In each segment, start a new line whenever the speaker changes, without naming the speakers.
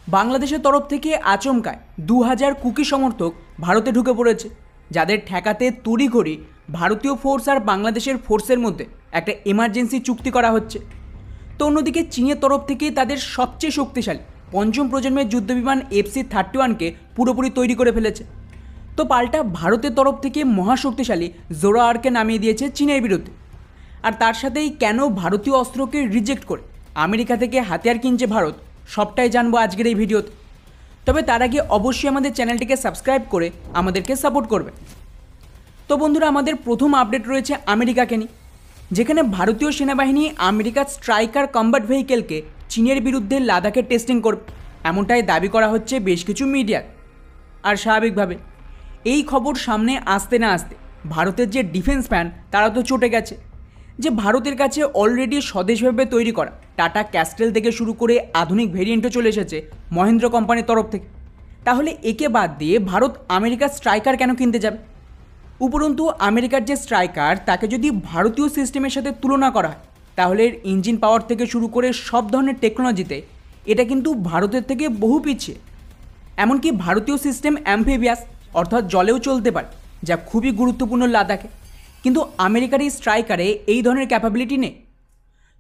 বাংলাদেশের তরফ থেকে আচমকায় 2000 কুকি সমর্থক ভারতে ঢুকে পড়েছে, যাদের ঠেকাতে তড়িঘড়ি ভারতীয় ফোর্স আর বাংলাদেশের ফোর্সের মধ্যে একটা এমার্জেন্সি চুক্তি করা হচ্ছে। তো অন্যদিকে চীনের তরফ থেকে তাদের সবচেয়ে শক্তিশালী পঞ্চম প্রজন্মের যুদ্ধবিমান FC-31কে পুরোপুরি তৈরি করে ফেলেছে। তো পাল্টা ভারতের তরফ থেকে মহাশক্তিশালী জোরাআরকে নামিয়ে দিয়েছে চীনের বিরুদ্ধে। আর তার সাথেই কেন ভারতীয় অস্ত্রকে রিজেক্ট করে আমেরিকা থেকে হাতিয়ার কিনছে ভারত, সবটাই জানবো আজকের এই ভিডিওতে। তবে তার আগে অবশ্যই আমাদের চ্যানেলটিকে সাবস্ক্রাইব করে আমাদেরকে সাপোর্ট করবে। তো বন্ধুরা, আমাদের প্রথম আপডেট রয়েছে আমেরিকাকে নিয়ে, যেখানে ভারতীয় সেনাবাহিনী আমেরিকার স্ট্রাইকার কম্ব্যাট ভেহিকেলকে চীনের বিরুদ্ধে লাদাখে টেস্টিং করবে, এমনটাই দাবি করা হচ্ছে বেশ কিছু মিডিয়ার। আর স্বাভাবিকভাবে এই খবর সামনে আসতে না আসতে ভারতের যে ডিফেন্স ফ্যান তারা তো চটে গেছে যে ভারতের কাছে অলরেডি স্বদেশভাবে তৈরি করা টাটা ক্যাস্টেল থেকে শুরু করে আধুনিক ভেরিয়েন্টও চলে এসেছে মহেন্দ্র কোম্পানির তরফ থেকে। তাহলে একে বাদ দিয়ে ভারত আমেরিকার স্ট্রাইকার কেন কিনতে যাবে? উপরন্তু আমেরিকার যে স্ট্রাইকার তাকে যদি ভারতীয় সিস্টেমের সাথে তুলনা করা হয়, তাহলে এর ইঞ্জিন পাওয়ার থেকে শুরু করে সব ধরনের টেকনোলজিতে এটা কিন্তু ভারতের থেকে বহু পিছিয়ে। এমনকি ভারতীয় সিস্টেম অ্যাম্ফিবিয়াস অর্থাৎ জলেও চলতে পারে, যা খুবই গুরুত্বপূর্ণ লাদাখে, কিন্তু আমেরিকার এই স্ট্রাইকারে এই ধরনের ক্যাপাবিলিটি নেই।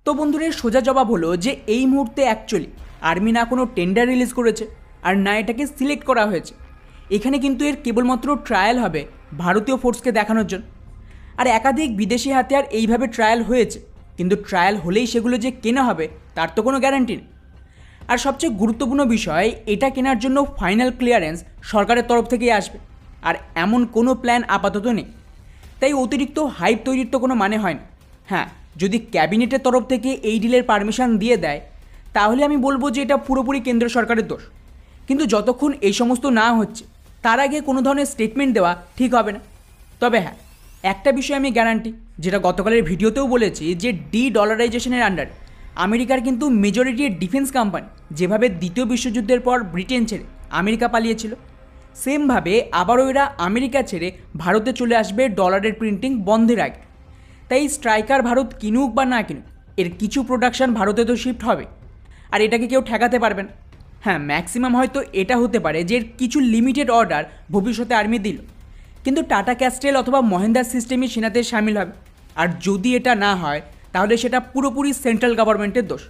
তো বন্ধুদের সোজা জবাব হলো যে এই মুহূর্তে অ্যাকচুয়ালি আর্মি না কোনো টেন্ডার রিলিজ করেছে আর না এটাকে সিলেক্ট করা হয়েছে। এখানে কিন্তু এর কেবলমাত্র ট্রায়াল হবে ভারতীয় ফোর্সকে দেখানোর জন্য। আর একাধিক বিদেশি হাতিয়ার এইভাবে ট্রায়াল হয়েছে, কিন্তু ট্রায়াল হলেই সেগুলো যে কেনা হবে তার তো কোনো গ্যারান্টি নেই। আর সবচেয়ে গুরুত্বপূর্ণ বিষয়, এটা কেনার জন্য ফাইনাল ক্লিয়ারেন্স সরকারের তরফ থেকেই আসবে, আর এমন কোনো প্ল্যান আপাতত নেই। তাই অতিরিক্ত হাইপ তৈরির তো কোনো মানে হয় না। হ্যাঁ, যদি ক্যাবিনেটের তরফ থেকে এই ডিলের পারমিশন দিয়ে দেয় তাহলে আমি বলবো যে এটা পুরোপুরি কেন্দ্র সরকারের দোষ। কিন্তু যতক্ষণ এই সমস্ত না হচ্ছে তার আগে কোনো ধরনের স্টেটমেন্ট দেওয়া ঠিক হবে না। তবে হ্যাঁ, একটা বিষয় আমি গ্যারান্টি, যেটা গতকালের ভিডিওতেও বলেছি, যে ডলারাইজেশনের আন্ডারে আমেরিকার কিন্তু মেজরিটি ডিফেন্স কোম্পানি যেভাবে দ্বিতীয় বিশ্বযুদ্ধের পর ব্রিটেন ছেড়ে আমেরিকা পালিয়েছিল, সেমভাবে আবারও এরা আমেরিকা ছেড়ে ভারতে চলে আসবে ডলারের প্রিন্টিং বন্ধের আগে। তাই স্ট্রাইকার ভারত কিনুক বা না কিনুক, এর কিছু প্রোডাকশান ভারতে তো শিফট হবে, আর এটাকে কেউ ঠেকাতে পারবে না। হ্যাঁ, ম্যাক্সিমাম হয়তো এটা হতে পারে যে এর কিছু লিমিটেড অর্ডার ভবিষ্যতে আর্মি দিল, কিন্তু টাটা ক্যাস্টেল অথবা মহেন্দ্রা সিস্টেমই সেনাতে সামিল হবে। আর যদি এটা না হয় তাহলে সেটা পুরোপুরি সেন্ট্রাল গভর্নমেন্টের দোষ।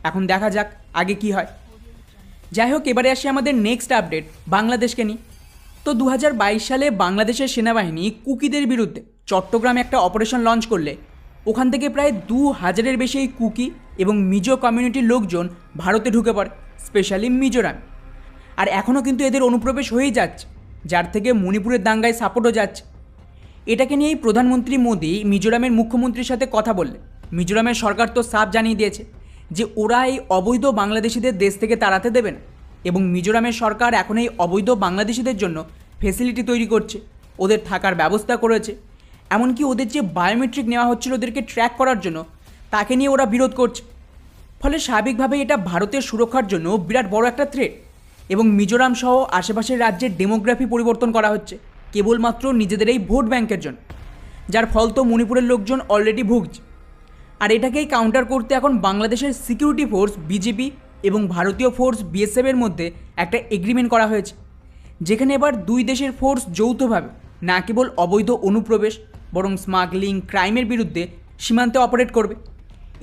এখন দেখা যাক আগে কি হয়। যাই হোক, এবারে আসি আমাদের নেক্সট আপডেট বাংলাদেশকে নিয়ে। তো 2022 সালে বাংলাদেশের সেনাবাহিনী কুকিদের বিরুদ্ধে চট্টগ্রামে একটা অপারেশন লঞ্চ করলে ওখান থেকে প্রায় 2000-এর বেশি এই কুকি এবং মিজো কমিউনিটির লোকজন ভারতে ঢুকে পড়ে, স্পেশালি মিজোরাম। আর এখনও কিন্তু এদের অনুপ্রবেশ হয়েই যাচ্ছে, যার থেকে মণিপুরের দাঙ্গায় সাপোর্টও যাচ্ছে। এটাকে নিয়েই প্রধানমন্ত্রী মোদি মিজোরামের মুখ্যমন্ত্রীর সাথে কথা বললে মিজোরামের সরকার তো সাফ জানিয়ে দিয়েছে যে ওরা এই অবৈধ বাংলাদেশিদের দেশ থেকে তাড়াতে দেবে না, এবং মিজোরামের সরকার এখন এই অবৈধ বাংলাদেশিদের জন্য ফেসিলিটি তৈরি করছে, ওদের থাকার ব্যবস্থা করেছে। এমনকি ওদের যে বায়োমেট্রিক নেওয়া হচ্ছিল ওদেরকে ট্র্যাক করার জন্য, তাকে নিয়ে ওরা বিরোধ করছে। ফলে স্বাভাবিকভাবে এটা ভারতের সুরক্ষার জন্য বিরাট বড় একটা থ্রেট। এবং মিজোরাম সহ আশেপাশের রাজ্যের ডেমোগ্রাফি পরিবর্তন করা হচ্ছে কেবলমাত্র নিজেদের এই ভোট ব্যাংকের জন্য, যার ফল তো মণিপুরের লোকজন অলরেডি ভুগছে। আর এটাকেই কাউন্টার করতে এখন বাংলাদেশের সিকিউরিটি ফোর্স বিজেপি এবং ভারতীয় ফোর্স বিএসএফের মধ্যে একটা এগ্রিমেন্ট করা হয়েছে, যেখানে এবার দুই দেশের ফোর্স যৌথভাবে না কেবল অবৈধ অনুপ্রবেশ বরং স্মাগলিং, ক্রাইমের বিরুদ্ধে সীমান্তে অপারেট করবে।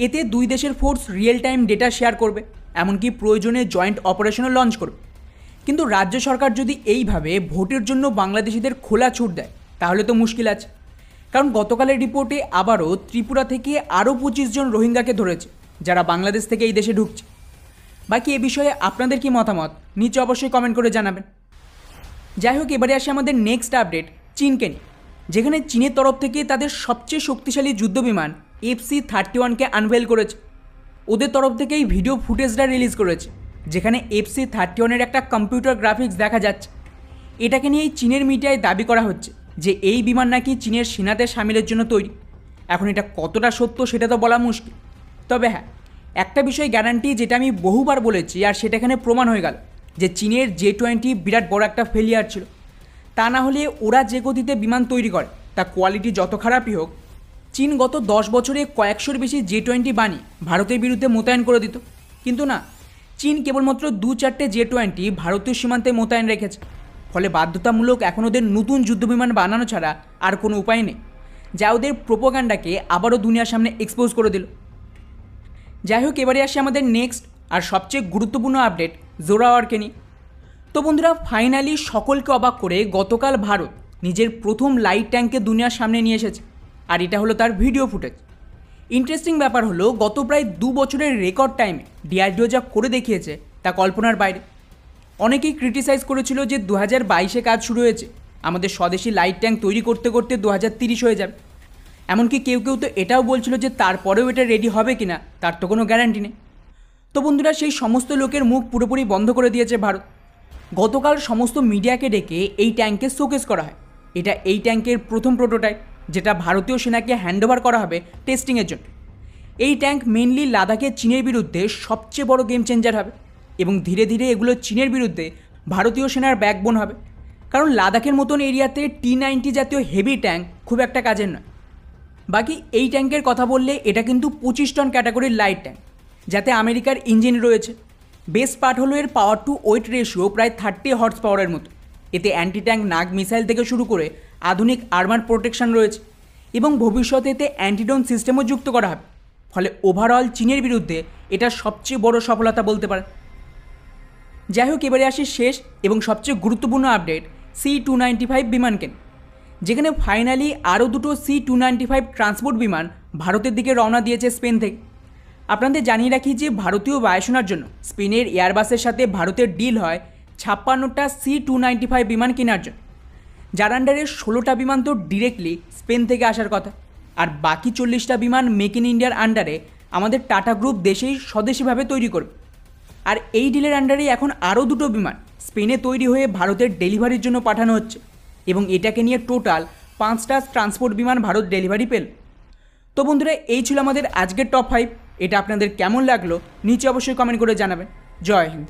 এতে দুই দেশের force real time data share করবে, এমনকি প্রয়োজনে জয়েন্ট অপারেশনও লঞ্চ করবে। কিন্তু রাজ্য সরকার যদি এইভাবে ভোটের জন্য বাংলাদেশিদের খোলা ছুট দেয় তাহলে তো মুশকিল আছে। কারণ গতকালের রিপোর্টে আবারও ত্রিপুরা থেকে আরও 25 জন রোহিঙ্গাকে ধরেছে, যারা বাংলাদেশ থেকে এই দেশে ঢুকছে। বাকি এ বিষয়ে আপনাদের কি মতামত নিচে অবশ্যই কমেন্ট করে জানাবেন। যাই হোক, এবারে আসে আমাদের নেক্সট আপডেট চীনকে নিয়ে, যেখানে চীনের তরফ থেকে তাদের সবচেয়ে শক্তিশালী যুদ্ধবিমান FC-31কে আনভেল করেছে। ওদের তরফ থেকে এই ভিডিও ফুটেজটা রিলিজ করেছে, যেখানে FC-31-এর একটা কম্পিউটার গ্রাফিক্স দেখা যাচ্ছে। এটাকে নিয়ে চীনের মিডিয়ায় দাবি করা হচ্ছে যে এই বিমান নাকি চীনের সেনাতে সামিলের জন্য তৈরি। এখন এটা কতটা সত্য সেটা তো বলা মুশকিল। তবে হ্যাঁ, একটা বিষয় গ্যারান্টি, যেটা আমি বহুবার বলেছি আর সেটা এখানে প্রমাণ হয়ে গেল, যে চীনের J-20 বিরাট বড় একটা ফেলিয়ার ছিল। তা না হলে ওরা যে গতিতে বিমান তৈরি করে তা কোয়ালিটি যত খারাপই হোক, চীন গত 10 বছরে কয়েকশোর বেশি J-20 বানিয়ে ভারতের বিরুদ্ধে মোতায়েন করে দিত। কিন্তু না, চীন কেবলমাত্র 2-4টে J-20 ভারতীয় সীমান্তে মোতায়েন রেখেছে। ফলে বাধ্যতামূলক এখন ওদের নতুন যুদ্ধবিমান বানানো ছাড়া আর কোনো উপায় নেই, যা ওদের প্রোপাগান্ডাকে আবারও দুনিয়ার সামনে এক্সপোজ করে দিল। যাই হোক, এবারে আসে আমাদের নেক্সট আর সবচেয়ে গুরুত্বপূর্ণ আপডেট জোরাওয়ারকে নিয়ে। তো বন্ধুরা, ফাইনালি সকলকে অবাক করে গতকাল ভারত নিজের প্রথম লাইট ট্যাঙ্ককে দুনিয়ার সামনে নিয়ে এসেছে, আর এটা হলো তার ভিডিও ফুটেজ। ইন্টারেস্টিং ব্যাপার হলো, গত প্রায় 2 বছরের রেকর্ড টাইমে ডিআরডিও যা করে দেখিয়েছে তা কল্পনার বাইরে। অনেকেই ক্রিটিসাইজ করেছিল যে 2022-এ কাজ শুরু হয়েছে, আমাদের স্বদেশি লাইট ট্যাঙ্ক তৈরি করতে করতে 2030 হয়ে যাবে। এমনকি কেউ কেউ তো এটাও বলছিল যে তারপরেও এটা রেডি হবে কিনা তার তো কোনো গ্যারান্টি নেই। তো বন্ধুরা, সেই সমস্ত লোকের মুখ পুরোপুরি বন্ধ করে দিয়েছে ভারত। গতকাল সমস্ত মিডিয়াকে ডেকে এই ট্যাঙ্কের শোকেস করা হয়। এটা এই ট্যাঙ্কের প্রথম প্রোটোটাইপ, যেটা ভারতীয় সেনাকে হ্যান্ডওভার করা হবে টেস্টিংয়ের জন্য। এই ট্যাঙ্ক মেনলি লাদাখে চীনের বিরুদ্ধে সবচেয়ে বড় গেম চেঞ্জার হবে, এবং ধীরে ধীরে এগুলো চীনের বিরুদ্ধে ভারতীয় সেনার ব্যাকবোন হবে। কারণ লাদাখের মতন এরিয়াতে T-90 জাতীয় হেভি ট্যাঙ্ক খুব একটা কাজের নয়। বাকি এই ট্যাঙ্কের কথা বললে, এটা কিন্তু 25 টন ক্যাটাগরির লাইট ট্যাঙ্ক, যাতে আমেরিকার ইঞ্জিন রয়েছে। বেস্ট পার্ট হলো এর পাওয়ার টু ওয়েট রেশিও প্রায় 30 হর্স পাওয়ারের মতো। এতে অ্যান্টি ট্যাঙ্ক নাগ মিসাইল থেকে শুরু করে আধুনিক আর্মার প্রোটেকশন রয়েছে, এবং ভবিষ্যতে এতে অ্যান্টিড্রোন সিস্টেমও যুক্ত করা হবে। ফলে ওভারঅল চীনের বিরুদ্ধে এটা সবচেয়ে বড় সফলতা বলতে পারে। যাই হোক, এবারে আসি শেষ এবং সবচেয়ে গুরুত্বপূর্ণ আপডেট C-295 বিমানকে, যেখানে ফাইনালি আরও দুটো C-295 ট্রান্সপোর্ট বিমান ভারতের দিকে রওনা দিয়েছে স্পেন থেকে। আপনাদের জানিয়ে রাখি যে ভারতীয় বায়ুসেনার জন্য স্পেনের এয়ারবাসের সাথে ভারতের ডিল হয় 56টা C-295 বিমান কেনার জন্য, যার আন্ডারে 16টা বিমান তো ডিরেক্টলি স্পেন থেকে আসার কথা, আর বাকি 40টা বিমান মেক ইন ইন্ডিয়ার আন্ডারে আমাদের টাটা গ্রুপ দেশেই স্বদেশীভাবে তৈরি করবে। আর এই ডিলের আন্ডারেই এখন আরও দুটো বিমান স্পেনে তৈরি হয়ে ভারতের ডেলিভারির জন্য পাঠানো হচ্ছে, এবং এটাকে নিয়ে টোটাল 5টা ট্রান্সপোর্ট বিমান ভারত ডেলিভারি পেল। তো বন্ধুরা, এই ছিল আমাদের আজকের টপ 5। এটা আপনাদের কেমন লাগলো নিচে অবশ্যই কমেন্ট করে জানাবেন। জয় হিন্দ।